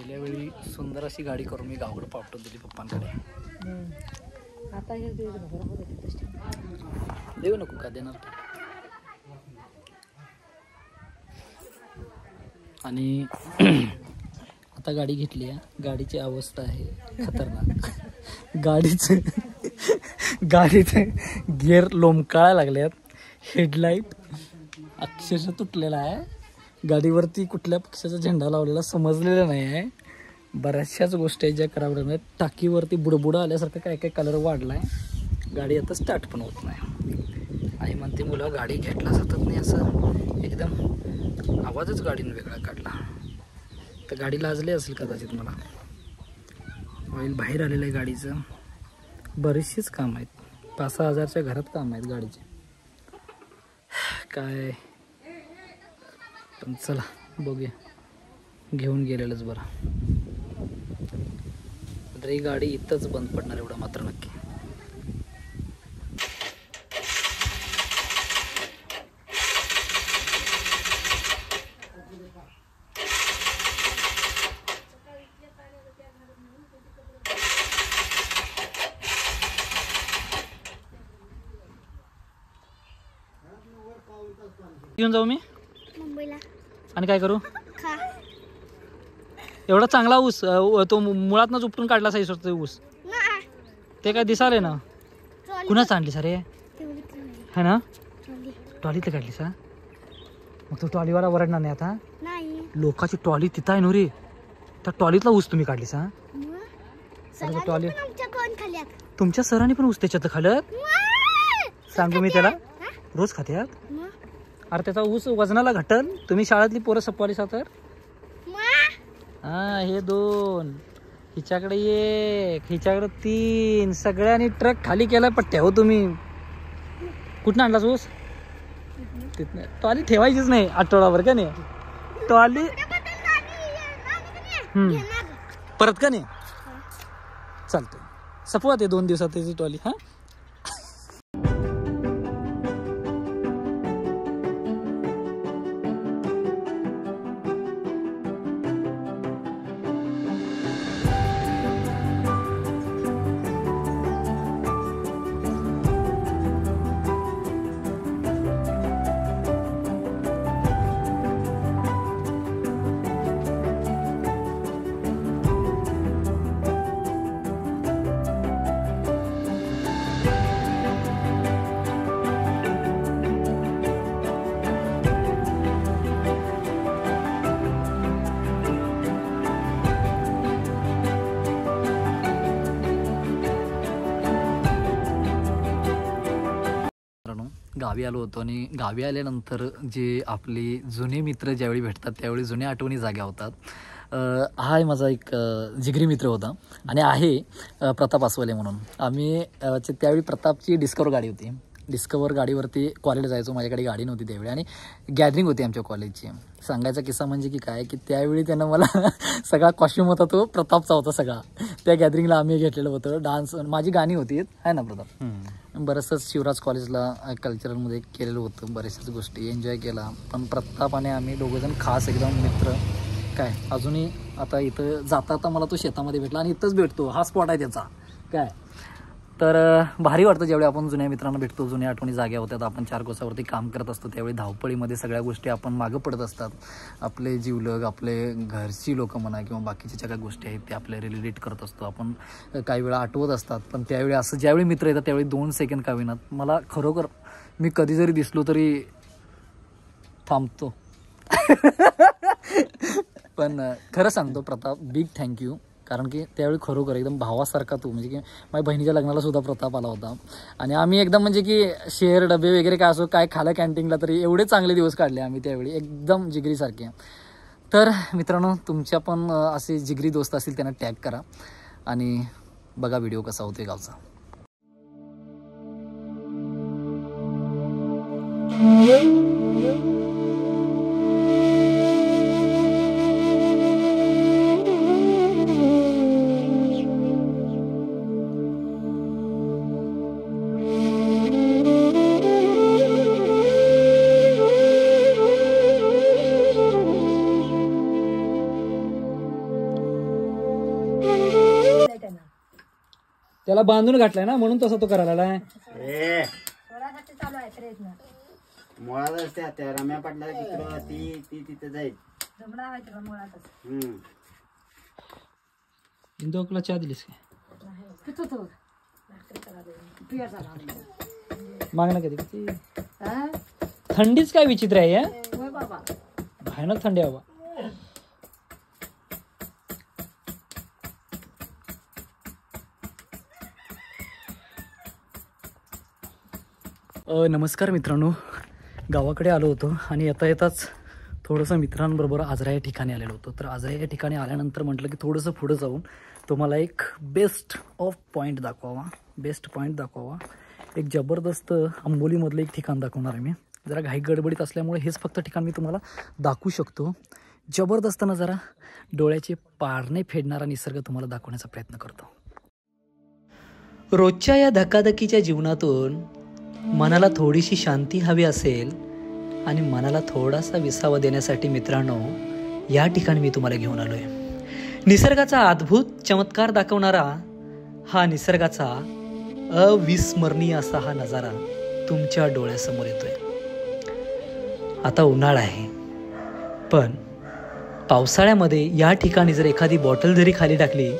गेल्या वेळी सुंदर अशी गाडी करून मी गावाकडे पाठवून दिली पप्पांकडे. आता हे देऊ नको का देणार. आणि आता गाडी घेतली आहे. गाडीची अवस्था आहे खतरनाक. गाडीचे गिअर लोंबकाळायला लागल्यात. हेडलाईट अक्षरशः तुटलेला आहे. गाडीवरती कुठल्या पक्षाचा झेंडा लावलेला समजलेला नाही आहे. बऱ्याचशाच गोष्टी आहेत ज्या कराव्या लागतात. टाकीवरती बुडबुडं आल्यासारखं काय काय कलर वाढला आहे. गाडी आता स्टार्ट पण होत नाही. आई म्हणते मुलं गाडी घेतला जातात नाही असं एकदम आवाजच गाडीनं वेगळा काढला. तर गाडी लाजली असेल कदाचित मला. ऑइल बाहेर आलेलं आहे गाडीचं. बरीचशीच काम आहेत. 5-6 हजारच्या घरात काम आहेत गाडीचे. काय पण चला बघूया. घेऊन गेलेलंच बरं. तर ही गाडी इथंच बंद पडणार एवढं मात्र नक्की. घेऊन जाऊ मी मुंबईला आणि काय करू. एवढा चांगला ऊस तो मुळातनंच उपटून काढला साईसवरचा ऊस. ते काय दिसाले ना. कुणाच आणली सारे है ना. ट्रॉलीत काढली सा. मग तो ट्रॉलीवाला वरडणार नाही आता. लोकांची ट्रॉली तिथं आहे नो रे. त्या ट्रॉलीतला ऊस तुम्ही काढली सा. ट्रॉली तुमच्या सरांनी पण ऊस त्याच्यात खाल्लं. सांगू मी त्याला रोज खात्यात. अरे त्याचा ऊस वजनाला घटल. तुम्ही शाळेतली पोरं सपवाली सा तर. हा हे 2 हिच्याकडे 1 हिच्याकडे 3 सगळ्यांनी ट्रक खाली केला पट्ट्या हो. तुम्ही कुठं आणलास ऊस. तिथनं ट्रॉली ठेवायचीच नाही आठवडाभर का नाही. ट्रॉली परत का नाही चालतंय. सपवा ते 2 दिवसात त्याची ट्रॉली. हा गावी आलो होतो. आणि गावी आल्यानंतर जे आपले जुने मित्र ज्यावेळी भेटतात त्यावेळी जुन्या आठवणी जाग्या होतात. हा माझा एक जिगरी मित्र होता आणि आहे प्रताप आसवाले म्हणून. आम्ही त्यावेळी प्रतापची डिस्कवर गाडी होती. डिस्कवर गाडीवरती कॉलेजला जायचो. माझ्याकडे गाडी नव्हती त्यावेळी आणि गॅदरिंग होती आमच्या कॉलेजची. सांगायचा किस्सा म्हणजे की काय की त्यावेळी त्यानं मला सगळा कॉस्ट्यूम होता तो प्रतापचा होता सगळा. त्या गॅदरिंगला आम्ही घेतलेलं होतं. डान्स माझी गाणी होती आहे ना प्रताप. बरंचसं शिवराज कॉलेजला कल्चरलमध्ये केलेलं होतं. बऱ्याचशाच गोष्टी एन्जॉय केला. पण प्रतापाने आम्ही दोघंजण खास एकदम मित्र. काय अजूनही आता इथं जाता मला तो शेतामध्ये भेटला आणि इथंच भेटतो. हा स्पॉट आहे त्याचा काय. तर भारी वाटतं ज्यावेळी आपण जुन्या मित्रांना भेटतो. जुन्या आठवणी जाग्या होत्यात. आपण 4 कोसावरती काम करत असतो त्यावेळी धावपळीमध्ये सगळ्या गोष्टी आपण मागं पडत असतात. आपले जीवलग आपले घरची लोकं म्हणा किंवा बाकीच्या ज्या काही गोष्टी आहेत ते आपल्या रिलेट करत असतो. आपण काही वेळा आठवत असतात. पण त्यावेळी असं ज्यावेळी मित्र येतात त्यावेळी 2 सेकंड का विनात मला खरोखर मी कधी जरी दिसलो तरी थांबतो. पण खरं सांगतो प्रताप बिग थँक्यू. कारण की त्यावेळी खरोखर एकदम भावासारखा तू. म्हणजे की माझ्या बहिणीच्या लग्नाला सुद्धा प्रताप आला होता. आणि आम्ही एकदम म्हणजे की शेअर डबे वगैरे काय असो काय खाला कॅन्टीनला तरी एवढे चांगले दिवस काढले आम्ही त्यावेळी एकदम जिगरीसारखे. तर मित्रांनो तुमच्या पण असे जिगरी दोस्त असतील त्यांना टॅग करा आणि बघा व्हिडिओ कसा होतोय गावचा. त्याला बांधून घातलाय ना म्हणून तसा तो करायला लागलाय. चालू आहे प्रयत्न. मुळातच त्या रम्या पाटला तिकडं ती तिथे जाईल. इंदोकला चहा दिलीस काय? मागणं कधी किती थंडीच काय विचित्र आहे या. भयानक थंडी हवा. नमस्कार मित्रांनो, गावाकडे आलो होतो आणि येता येताच थोडंसं मित्रांबरोबर आजरा या ठिकाणी आलेलो होतो. तर आजरा या ठिकाणी आल्यानंतर म्हटलं की थोडंसं पुढं जाऊन तुम्हाला एक बेस्ट पॉईंट दाखवावा. एक जबरदस्त आंबोलीमधलं एक ठिकाण दाखवणार आहे मी. जरा घाई गडबडीत असल्यामुळे हेच फक्त ठिकाण मी तुम्हाला दाखवू शकतो. जबरदस्त नजारा, डोळ्याचे पारणे फेडणारा निसर्ग तुम्हाला दाखवण्याचा प्रयत्न करतो. रोजच्या या धकाधकीच्या जीवनातून मनाला थोडीशी शांती हवी असेल आणि मनाला थोडासा विसावा देण्यासाठी मित्रांनो या ठिकाणी मी तुम्हाला घेऊन आलो आहे. निसर्गाचा अद्भुत चमत्कार दाखवणारा हा निसर्गाचा अविस्मरणीय असा हा नजारा तुमच्या डोळ्यासमोर येतोय. आता उन्हाळा आहे, पण पावसाळ्यामध्ये या ठिकाणी जर एखादी बॉटल जरी खाली टाकली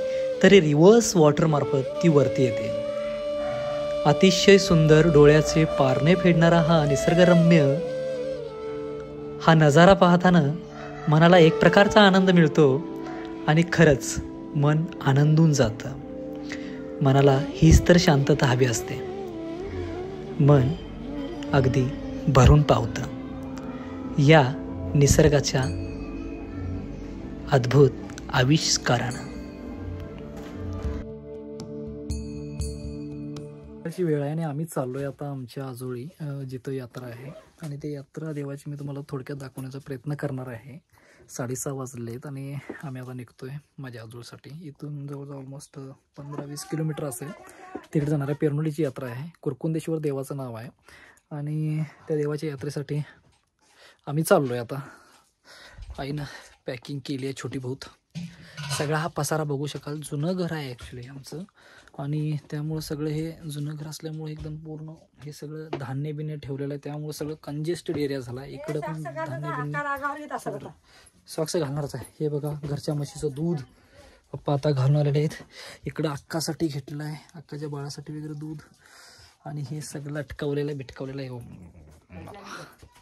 तरी रिव्हर्स वॉटरमार्फत ती वरती येते. अतिशय सुंदर डोळ्याचे पारणे फेडणारा हा निसर्गरम्य हा नजारा पाहताना मनाला एक प्रकारचा आनंद मिळतो आणि खरंच मन आनंदून जातं. मनाला हीच तर शांतता हवी असते. मन अगदी भरून पावतं या निसर्गाच्या अद्भुत आविष्कारानं. अशी वेळ आहे आणि आम्ही चाललोय आता आमच्या आजोळी, जिथं यात्रा आहे. आणि ते यात्रा देवाची मी तुम्हाला थोडक्यात दाखवण्याचा प्रयत्न करणार आहे. 6:30 वाजलेत आणि आम्ही आता निघतोय माझ्या आजोळसाठी. इथून जवळजवळ ऑलमोस्ट 15-20 किलोमीटर असेल. तिकडे जाणाऱ्या पेरनोलीची यात्रा आहे. कुरकुंदेश्वर देवाचं नाव आहे आणि त्या देवाच्या यात्रेसाठी आम्ही चाललोय आता. आईनं पॅकिंग केली आहे छोटी बहुत. सगळा हा पसारा बघू शकाल. जुनं घर आहे ॲक्च्युली आमचं आणि त्यामुळं सगळं हे जुनं घर असल्यामुळे एकदम पूर्ण हे सगळं धान्य बिन्य ठेवलेलं आहे. त्यामुळे सगळं कंजेस्टेड एरिया झाला. इकडं पण धान्य बिन्य सॉक्स घालणारच आहे. हे बघा घरच्या म्हशीचं दूध पप्पा आता घालून आलेले आहेत. इकडं अक्कासाठी घेतलेलं आहे, अक्काच्या बाळासाठी वगैरे दूध. आणि हे सगळं बिटकवलेलं आहे. हो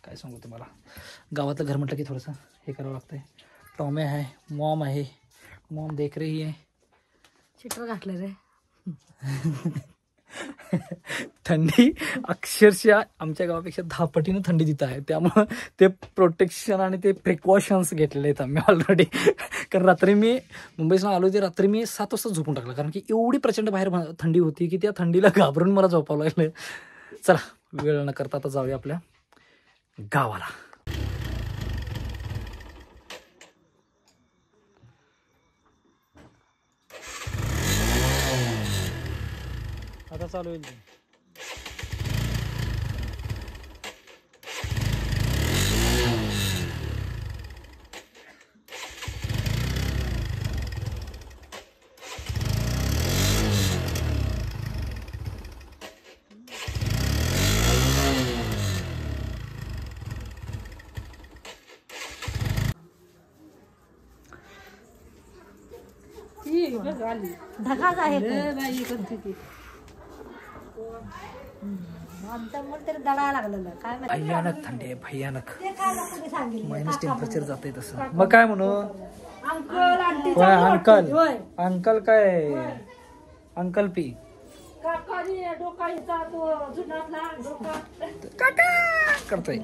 काय सांगू तुम्हाला, गावातलं घर म्हटलं की थोडंसं हे करावं लागतं आहे. टॉमे आहे, मॉम आहे, मॉम देख रही आहे. चिटर घातलं रे. थंडी अक्षरशः आमच्या गावापेक्षा 10 पटीनं थंडी तिथं आहे. त्यामुळं ते प्रोटेक्शन आणि ते प्रिकॉशन्स घेतलेले आहेत आम्ही ऑलरेडी. कारण रात्री मी मुंबईला आलो ते रात्री मी 7 वाजता झोपून टाकलं, कारण की एवढी प्रचंड बाहेर थंडी होती की त्या थंडीला घाबरून मला झोपावं लागलं. चला वेळ न करता आता जाऊया आपल्या गावाला. आता चालू होईल. धगाच आहे तरी दडायला लागलेलं काय भयानक थंडी आहे, भयानक. मायनस टेम्परेचर जात आहे तसं. मग काय म्हणू अंकल अंकल काय अंकल पी करतोय.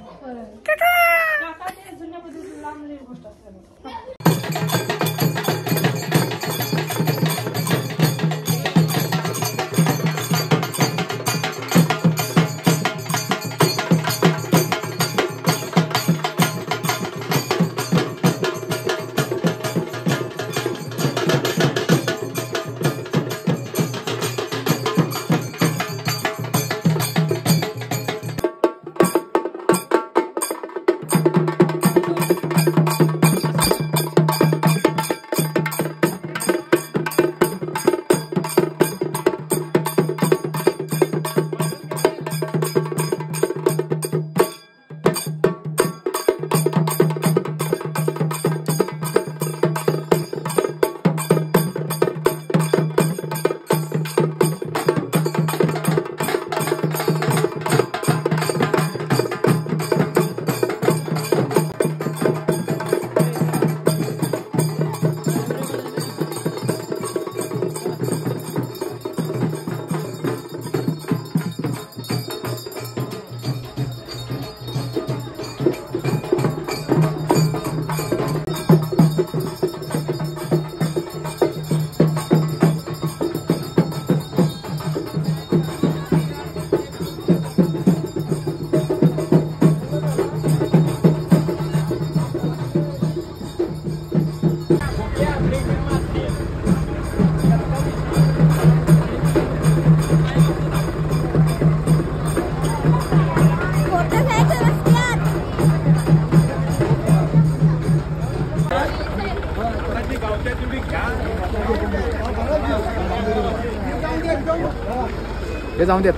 हे जाऊन देत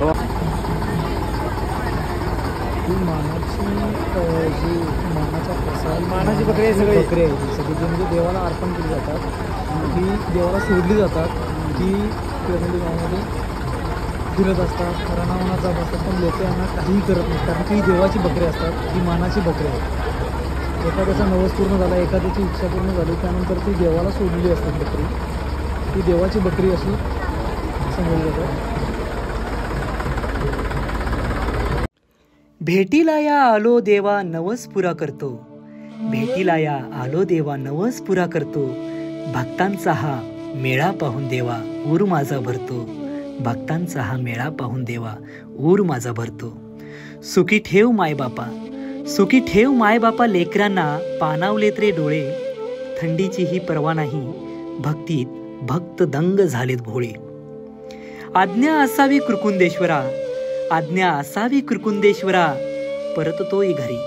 हो. मानाची बकरी आहे सगळी बकरी आहे सगळी जी म्हणजे देवाला अर्पण केली जातात ती देवाला सोडली जातात ती म्हणजे गावामध्ये फिरत असतात रणावना जात असतात पण लोक यांना काहीही करत नाहीत कारण की देवाची बकरी असतात ती मानाची बकरी आहे. एखाद्याचा नवस पूर्ण झाला एखाद्याची इच्छा पूर्ण झाली त्यानंतर ती देवाला सोडलेली असतात बकरी ती देवाची बकरी अशी समजली जातात. भेटीला या आलो देवा नवस पुरा करतो, भेटीला या आलो देवा नवस पुरा करतो, भक्तांचा हा मेळा पाहून देवा ऊर माझा भरतो, भक्तांचा हा मेळा पाहून देवा ऊर माझा भरतो. सुखी ठेव मायबापा, सुखी ठेव मायबापा, लेकरांना पाणावलेत रे डोळे, थंडीची ही पर्वा नाही, भक्तीत भक्त दंग झालेत भोळे. आज्ञा असावी कृकुंदेश्वरा, आज्ञा असावी कृकुंदेश्वरा, परततोय घरी,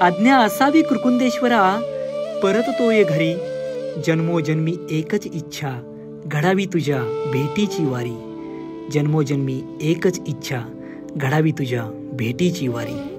आज्ञा असावी कृकुंदेश्वरा, परततोय घरी. जन्मोजन्मी एकच इच्छा घडावी तुझ्या भेटीची वारी, जन्मोजन्मी एकच इच्छा घडावी तुझ्या भेटीची वारी.